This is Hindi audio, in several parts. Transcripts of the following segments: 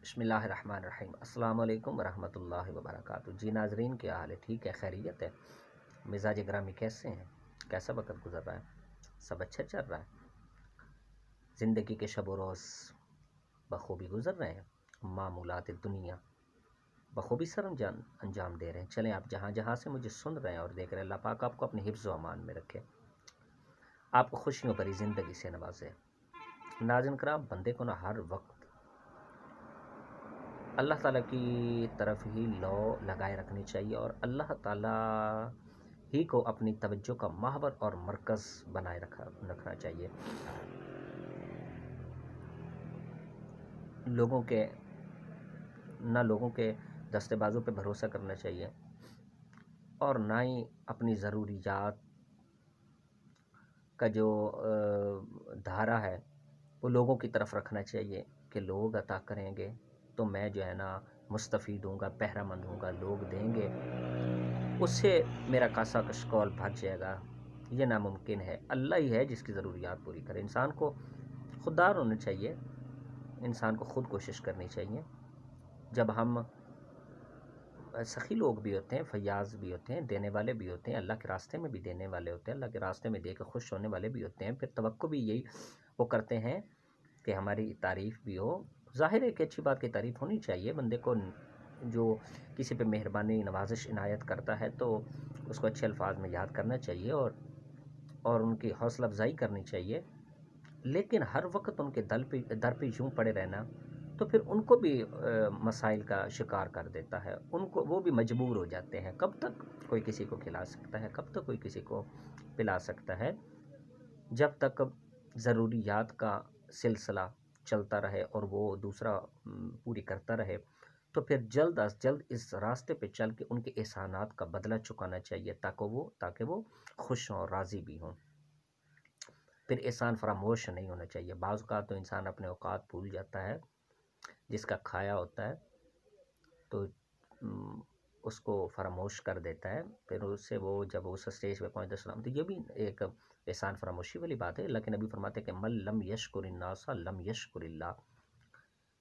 बिस्मिल्लाहिर्रहमानिर्रहीम। अस्सलाम वालेकुम रहमतुल्लाहि व बरकातुहू। जी नाजरीन, क्या हाल है? ठीक है, खैरियत है? मिजाज ग्रामी कैसे हैं? कैसा वक्त गुजर रहा है? सब अच्छा चल रहा है? ज़िंदगी के शब व रोज़ बखूबी गुजर रहे हैं? मामूलात दुनिया बखूबी सर अंजाम दे रहे हैं? चलें, आप जहाँ जहाँ से मुझे सुन रहे हैं और देख रहे हैं, अल्लाह पाक आपको अपने हिफ्ज़ व अमान में रखे, आपको खुशियों भरी ज़िंदगी से नवाजे। नाज़रीन कराम, बंदे को ना हर वक्त अल्लाह ताला की तरफ ही लौ लगाए रखनी चाहिए और अल्लाह ताला ही को अपनी तवज्जो का महवर और मरकज़ बनाए रखना चाहिए। लोगों के दस्तेबाजों पे भरोसा करना चाहिए और ना ही अपनी ज़रूरियात का जो धारा है वो लोगों की तरफ रखना चाहिए कि लोग अता करेंगे तो मैं जो है ना मुस्तफ़ीद हूँगा, पहरामंद हूँगा, लोग देंगे, उससे मेरा कासा कशकौल भर जाएगा। ये नामुमकिन है। अल्लाह ही है जिसकी ज़रूरियात पूरी करे। इंसान को खुददार होना चाहिए, इंसान को ख़ुद कोशिश करनी चाहिए। जब हम सखी लोग भी होते हैं, फयाज़ भी होते हैं, देने वाले भी होते हैं, अल्लाह के रास्ते में भी देने वाले होते हैं, अल्लाह के रास्ते में दे के खुश होने वाले भी होते हैं, फिर तवक्को भी यही वो करते हैं कि हमारी तारीफ़ भी हो। ज़ाहिर है कि अच्छी बात की तारीफ़ होनी चाहिए। बंदे को जो किसी पे मेहरबानी नवाजिश इनायत करता है तो उसको अच्छे अल्फाज में याद करना चाहिए और उनकी हौसला अफजाई करनी चाहिए। लेकिन हर वक्त उनके दर पे यूँ पड़े रहना तो फिर उनको भी मसाइल का शिकार कर देता है। उनको वो भी मजबूर हो जाते हैं। कब तक कोई किसी को खिला सकता है, कब तक कोई किसी को पिला सकता है? जब तक ज़रूरियात का सिलसिला चलता रहे और वो दूसरा पूरी करता रहे तो फिर जल्द अज जल्द इस रास्ते पे चल के उनके एहसानात का बदला चुकाना चाहिए ताकि वो खुश हों, राज़ी भी हों। फिर एहसान फरामोश नहीं होना चाहिए। बाज़ औक़ात तो इंसान अपने औकात भूल जाता है, जिसका खाया होता है तो उसको फरामोश कर देता है। फिर उससे वो जब उस स्टेज पे पहुँचता सलाम, तो ये भी एक एहसान फरामोशी वाली बात है। लेकिन नबी फरमाते हैं कि मन लम यशकुरिन्नास लम यशकुरिल्लाह,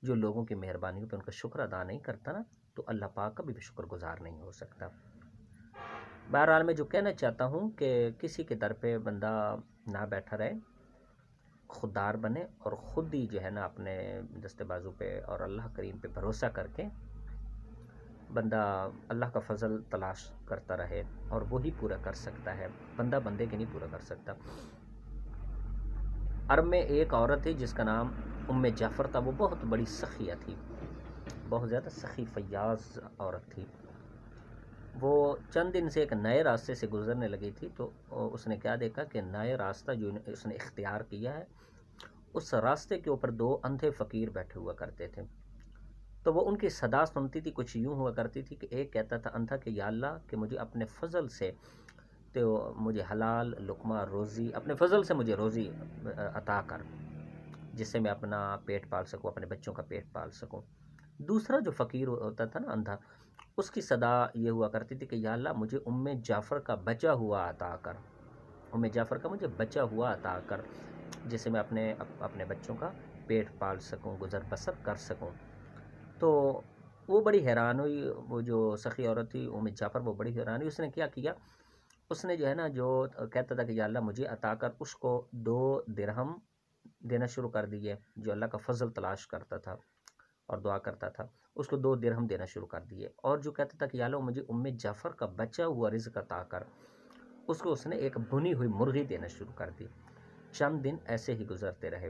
जो लोगों की मेहरबानी पे उनका शुक्र अदा नहीं करता ना, तो अल्लाह पाक का भी शुक्रगुजार नहीं हो सकता। बहरहाल मैं जो कहना चाहता हूँ कि किसी के दर पे बंदा ना बैठा रहे, खुददार बने और ख़ुद ही जो है ना अपने दस्तेबाजों पे और अल्लाह करीम पे भरोसा करके बंदा अल्लाह का फ़ज़ल तलाश करता रहे और वो ही पूरा कर सकता है। बंदा बंदे के नहीं पूरा कर सकता। अरब में एक औरत थी जिसका नाम उम्मे जाफ़र था। वो बहुत बड़ी सखिया थी, बहुत ज़्यादा सखी फ़याज़ औरत थी। वो चंद दिन से एक नए रास्ते से गुज़रने लगी थी तो उसने क्या देखा कि नए रास्ता जो उसने इख्तियार किया है, उस रास्ते के ऊपर दो अंधे फ़कीर बैठे हुआ करते थे। तो वो उनकी सदा सुनती थी। कुछ यूँ हुआ करती थी कि एक कहता था अंधा कि या अल्लाह कि मुझे अपने फ़ज़ल से तो मुझे हलाल लुक़मा रोज़ी, अपने फ़ज़ल से मुझे रोज़ी अता कर, जिससे मैं अपना पेट पाल सकूँ, अपने बच्चों का पेट पाल सकूँ। दूसरा जो फ़कीर होता था ना अंधा, उसकी सदा ये हुआ करती थी कि या अल्लाह मुझे उम्मे जाफ़र का बचा हुआ अता कर, उम्मे जाफ़र का मुझे बचा हुआ अता कर, जिससे मैं अपने बच्चों का पेट पाल सकूँ, गुज़र बसर कर सकूँ। तो वो बड़ी हैरान हुई, वो जो सखी औरत थी उम्मे जाफ़र, वो बड़ी हैरान हुई। उसने क्या किया, उसने जो है ना जो कहता था कि या अल्लाह मुझे अता कर, उसको 2 दिरहम देना शुरू कर दिए। जो अल्लाह का फ़ज़ल तलाश करता था और दुआ करता था, उसको 2 दिरहम देना शुरू कर दिए। और जो कहता था कि या अल्लाह मुझे उम्मे जाफ़र का बचा हुआ रिज़्क़ अता कर, उसको उसने एक भुनी हुई मुर्गी देना शुरू कर दी। चंद दिन ऐसे ही गुज़रते रहे।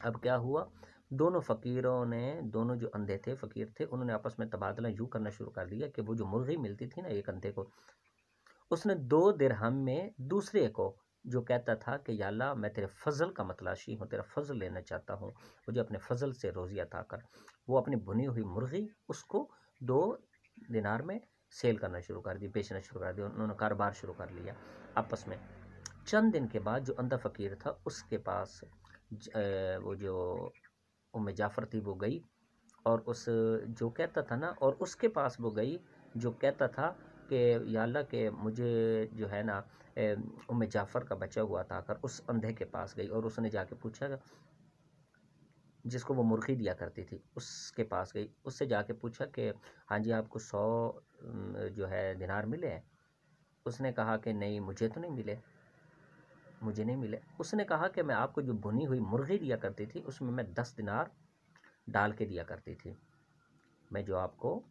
अब क्या हुआ, दोनों फ़कीरों ने, दोनों जो अंधे थे, फ़कीर थे, उन्होंने आपस में तबादला यूँ करना शुरू कर दिया कि वो जो मुर्गी मिलती थी ना एक अंधे को, उसने 2 दिरहम में दूसरे को जो कहता था कि या अल्लाह मैं तेरे फ़ज़ल का मतलाशी हूँ, तेरा फ़ज़ल लेना चाहता हूँ, मुझे अपने फ़ज़ल से रोज़ी अता कर, वो अपनी भुनी हुई मुर्गी उसको 2 दिनार में सेल करना शुरू कर दी, बेचना शुरू कर दिया। उन्होंने कारोबार शुरू कर लिया आपस में। चंद दिन के बाद जो अंधा फ़कीर था उसके पास वो जो उम्मे जाफ़र थी वो गई और उस जो कहता था ना, और उसके पास वो गई जो कहता था कि या अल्लाह के मुझे जो है ना उम्मे जाफ़र का बचा हुआ था कर, उस अंधे के पास गई और उसने जाके पूछा जिसको वो मुर्गी दिया करती थी, उसके पास गई। उससे जाके पूछा कि हाँ जी, आपको 100 जो है दिनार मिले हैं? उसने कहा कि नहीं, मुझे तो नहीं मिले, मुझे नहीं मिले। उसने कहा कि मैं आपको जो भुनी हुई मुर्गी दिया करती थी उसमें मैं 10 दिनार डाल के दिया करती थी। मैं जो आपको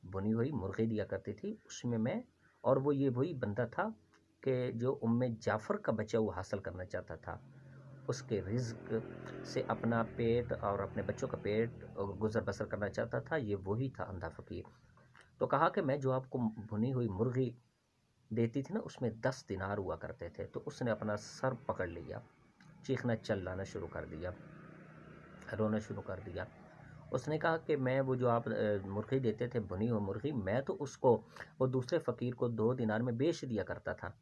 भुनी हुई मुर्गी दिया करती थी उसमें मैं, और वो ये वही बंदा था कि जो उम्मे जाफ़र का बच्चा वो हासिल करना चाहता था, उसके रिज़्क से अपना पेट और अपने बच्चों का पेट गुज़र बसर करना चाहता था, ये वही था अंधा फ़कीर। तो कहा कि मैं जो आपको भुनी हुई मुर्गी देती थी ना उसमें 10 दिनार हुआ करते थे। तो उसने अपना सर पकड़ लिया, चीखना चिल्लाना शुरू कर दिया, रोना शुरू कर दिया। उसने कहा कि मैं वो जो आप मुर्गी देते थे भुनी हुई मुर्गी, मैं तो उसको वो दूसरे फ़कीर को 2 दिनार में बेच दिया करता था।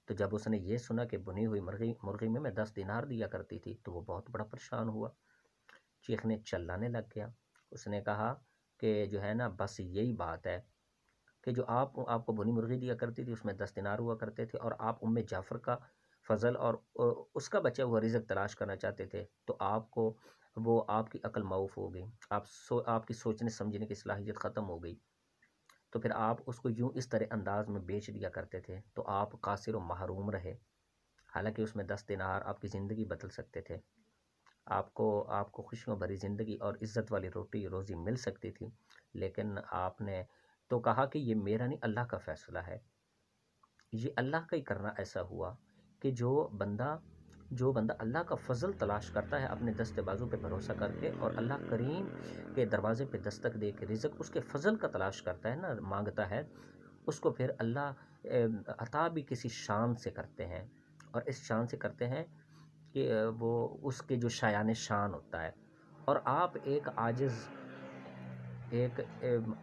तो जब उसने ये सुना कि भुनी हुई मुर्गी मुर्गी में मैं 10 दिनार दिया करती थी, तो वो बहुत बड़ा परेशान हुआ, चीखने चिल्लाने लग गया। उसने कहा कि जो है ना, बस यही बात है कि जो आपको भुनी मुर्गी दिया करती थी उसमें 10 दिनार हुआ करते थे, और आप उम्मे जाफ़र का फ़ज़ल और उसका बचा हुआ रिज़्क तलाश करना चाहते थे, तो आपको वो आपकी अक्ल माऊफ़ हो गई, आपकी सोचने समझने की सलाहियत ख़त्म हो गई। तो फिर आप उसको यूँ इस तरह अंदाज़ में बेच दिया करते थे, तो आप कासिर व महरूम रहे। हालाँकि उसमें 10 दिनार आपकी ज़िंदगी बदल सकते थे। आपको आपको खुशियों भरी ज़िंदगी और इज़्ज़त वाली रोटी रोज़ी मिल सकती थी, लेकिन आपने तो कहा कि ये मेरा नहीं, अल्लाह का फ़ैसला है। ये अल्लाह का ही करना ऐसा हुआ कि जो बंदा अल्लाह का फ़ज़ल तलाश करता है अपने दस्तेबाज़ों पे भरोसा करके, और अल्लाह करीम के दरवाज़े पे दस्तक दे के रिज़्क उसके फ़ज़ल का तलाश करता है ना, मांगता है, उसको फिर अल्लाह अता भी किसी शान से करते हैं, और इस शान से करते हैं कि वो उसके जो शायान शान होता है। और आप एक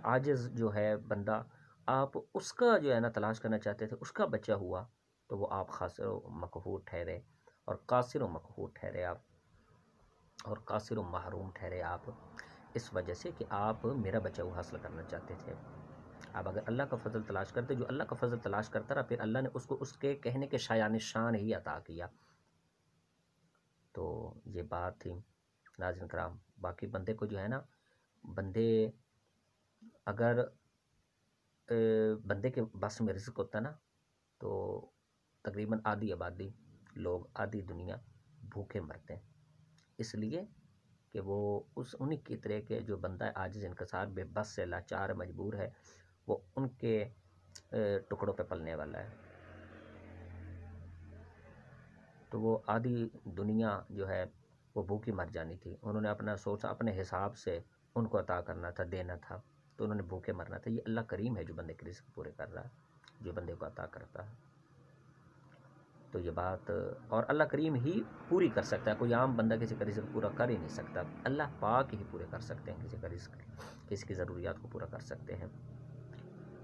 आजिज़ जो है बंदा, आप उसका जो है ना तलाश करना चाहते थे, उसका बच्चा हुआ, तो वो आप खासिर व मक़हूर ठहरे, और कासिर व मक़हूर ठहरे आप, और कासिर व महरूम ठहरे आप, इस वजह से कि आप मेरा बच्चा हुआ हासिल करना चाहते थे। आप अगर अल्लाह का फ़ज़ल तलाश करते, जो अल्लाह का फ़ज़ल तलाश करता रहा, फिर अल्लाह ने उसको उसके कहने के शायान शान ही अता किया। तो ये बात थी नाज़रीन कराम। बाकी बंदे को जो है ना, बंदे अगर बंदे के बस में रिज़्क होता ना, तो तकरीबन आधी आबादी लोग, आधी दुनिया भूखे मरते हैं। इसलिए कि वो उन्हीं की तरह के जो बंदा आजिज़ इनकसार बेबस से लाचार मजबूर है, वो उनके टुकड़ों पे पलने वाला है। तो वो आधी दुनिया जो है वो भूखी मर जानी थी। उन्होंने अपना सोचा, अपने हिसाब से उनको अता करना था, देना था, तो उन्होंने भूखे मरना था। ये अल्लाह करीम है जो बंदे के रिज़्क पूरे कर रहा है, जो बंदे को अता करता है। तो ये बात, और अल्लाह करीम ही पूरी कर सकता है, कोई आम बंदा किसी का रिज़्क पूरा कर ही नहीं सकता। अल्लाह पाक ही पूरे कर सकते हैं किसी का रिज़्क, किसी की ज़रूरियात को पूरा कर सकते हैं।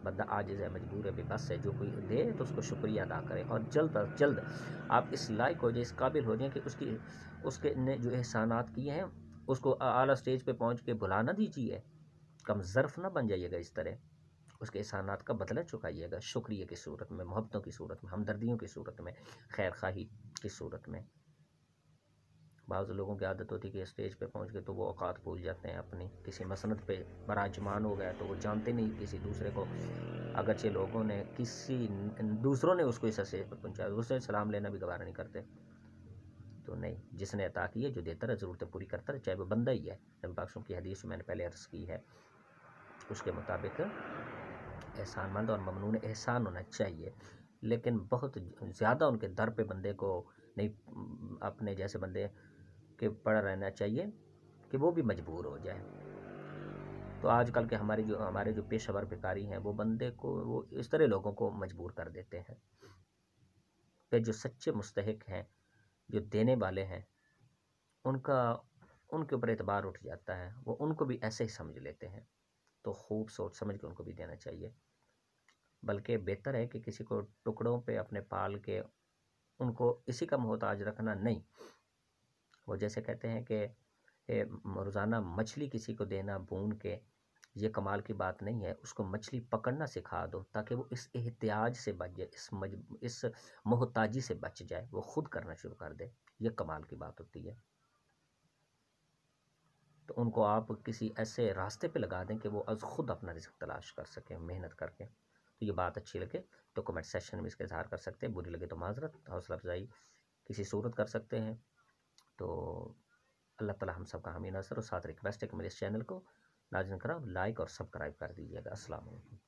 बंदा आजिज़ है, मजबूर है, बेबस है, जो कोई दे तो उसको शुक्रिया अदा करें, और जल्द अज जल्द आप इस लायक हो जाए, इस काबिल हो जाए कि उसके ने जो एहसानात किए हैं उसको आला स्टेज पे पहुंच के भुला ना दीजिए, कम ज़र्फ़ ना बन जाइएगा। इस तरह उसके एहसानात का बदला चुकाइएगा, शुक्रिया की सूरत में, मोहब्बतों की सूरत में, हमदर्दियों की सूरत में, खैर खाही की सूरत में। बाज़ लोगों की आदत होती है कि स्टेज पे पहुंच के तो वो औकात भूल जाते हैं अपनी, किसी मसनद पे बराजमान हो गया तो वो जानते नहीं किसी दूसरे को, अगरचे लोगों ने दूसरों ने उसको इस स्टेज पर पहुंचाया, उससे सलाम लेना भी गवारा नहीं करते। तो नहीं, जिसने अता की है, जो देता है, ज़रूरतें पूरी करता है, चाहे वो बंदा ही है। नबी पाक की हदीस मैंने पहले अर्ज़ की है, उसके मुताबिक एहसानमंद और ममनून एहसान होना चाहिए, लेकिन बहुत ज़्यादा उनके दर पे बंदे को नहीं, अपने जैसे बंदे के पड़ा रहना चाहिए कि वो भी मजबूर हो जाए। तो आजकल के हमारे जो पेशेवर भिखारी हैं, वो बंदे को, वो इस तरह लोगों को मजबूर कर देते हैं। फिर जो सच्चे मुस्तहिक हैं, जो देने वाले हैं, उनका उनके ऊपर एतबार उठ जाता है, वो उनको भी ऐसे ही समझ लेते हैं। तो खूब सोच समझ के उनको भी देना चाहिए। बल्कि बेहतर है कि किसी को टुकड़ों पे अपने पाल के उनको इसी का मोहताज रखना नहीं। वो जैसे कहते हैं कि रोज़ाना मछली किसी को देना भून के, ये कमाल की बात नहीं है। उसको मछली पकड़ना सिखा दो ताकि वो इस एहतियाज से बच जाए, इस मोहताजी से बच जाए, वो खुद करना शुरू कर दे। ये कमाल की बात होती है। तो उनको आप किसी ऐसे रास्ते पे लगा दें कि वो आज खुद अपना रिज़्क तलाश कर सकें मेहनत करके। तो ये बात अच्छी लगे तो कमेंट सेक्शन में इसका इज़हार कर सकते हैं, बुरी लगे तो माज़रत, हौसला अफ़ज़ाई किसी सूरत कर सकते हैं। तो अल्लाह ताला हम सब का हामी नासर, और साथ रिक्वेस्ट है कि मेरे इस चैनल को नाज़रीन कराम लाइक और सब्सक्राइब कर दीजिएगा। अस्सलाम वालेकुम।